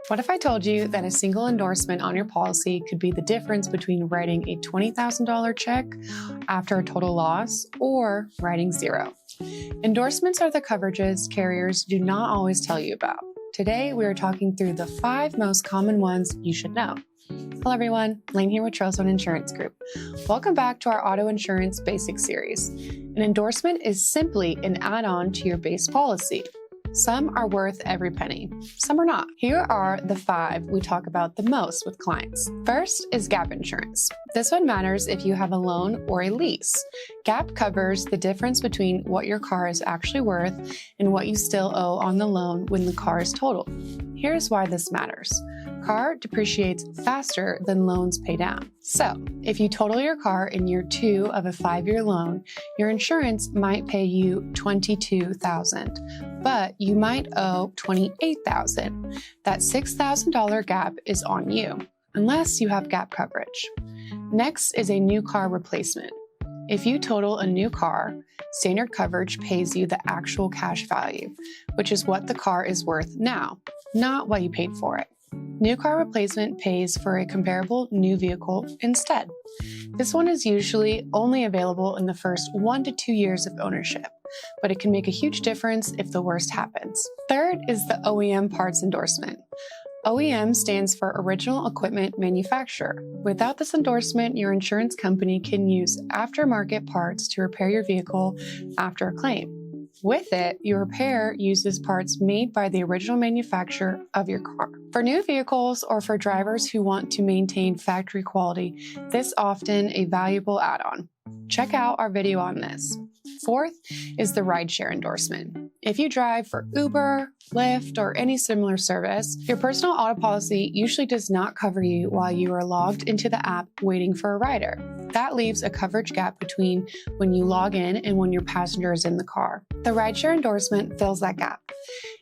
What if I told you that a single endorsement on your policy could be the difference between writing a $20,000 check after a total loss or writing zero? Endorsements are the coverages carriers do not always tell you about. Today, we are talking through the 5 most common ones you should know. Hello everyone, Laine here with Trailstone Insurance Group. Welcome back to our auto insurance basic series. An endorsement is simply an add-on to your base policy. Some are worth every penny, some are not. Here are the 5 we talk about the most with clients. First is gap insurance. This one matters if you have a loan or a lease. Gap covers the difference between what your car is actually worth and what you still owe on the loan when the car is totaled. Here's why this matters. Car depreciates faster than loans pay down. So, if you total your car in year 2 of a 5-year loan, your insurance might pay you $22,000, but you might owe $28,000. That $6,000 gap is on you, unless you have gap coverage. Next is a new car replacement. If you total a new car, standard coverage pays you the actual cash value, which is what the car is worth now, not what you paid for it. New car replacement pays for a comparable new vehicle instead. This one is usually only available in the first 1 to 2 years of ownership, but it can make a huge difference if the worst happens. Third is the OEM parts endorsement. OEM stands for Original Equipment Manufacturer. Without this endorsement, your insurance company can use aftermarket parts to repair your vehicle after a claim. With it, your repair uses parts made by the original manufacturer of your car. For new vehicles or for drivers who want to maintain factory quality, this is often a valuable add-on. Check out our video on this. Fourth is the rideshare endorsement. If you drive for Uber, Lyft, or any similar service, your personal auto policy usually does not cover you while you are logged into the app waiting for a rider. That leaves a coverage gap between when you log in and when your passenger is in the car. The rideshare endorsement fills that gap.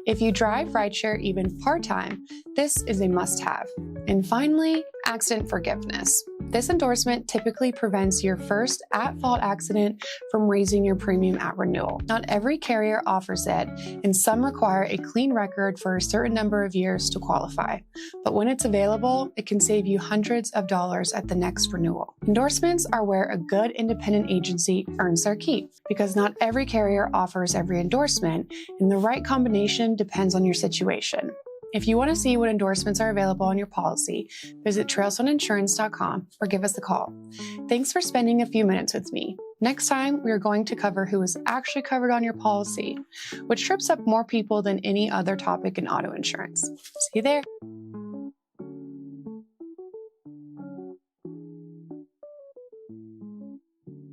If you drive rideshare even part-time, this is a must-have. And finally, accident forgiveness. This endorsement typically prevents your first at-fault accident from raising your premium at renewal. Not every carrier offers it, and some require a clean record for a certain number of years to qualify. But when it's available, it can save you hundreds of dollars at the next renewal. Endorsements are where a good independent agency earns their keep, because not every carrier offers every endorsement, and the right combination depends on your situation. If you want to see what endorsements are available on your policy, visit trailstoneinsurance.com or give us a call. Thanks for spending a few minutes with me. Next time, we are going to cover who is actually covered on your policy, which trips up more people than any other topic in auto insurance. See you there.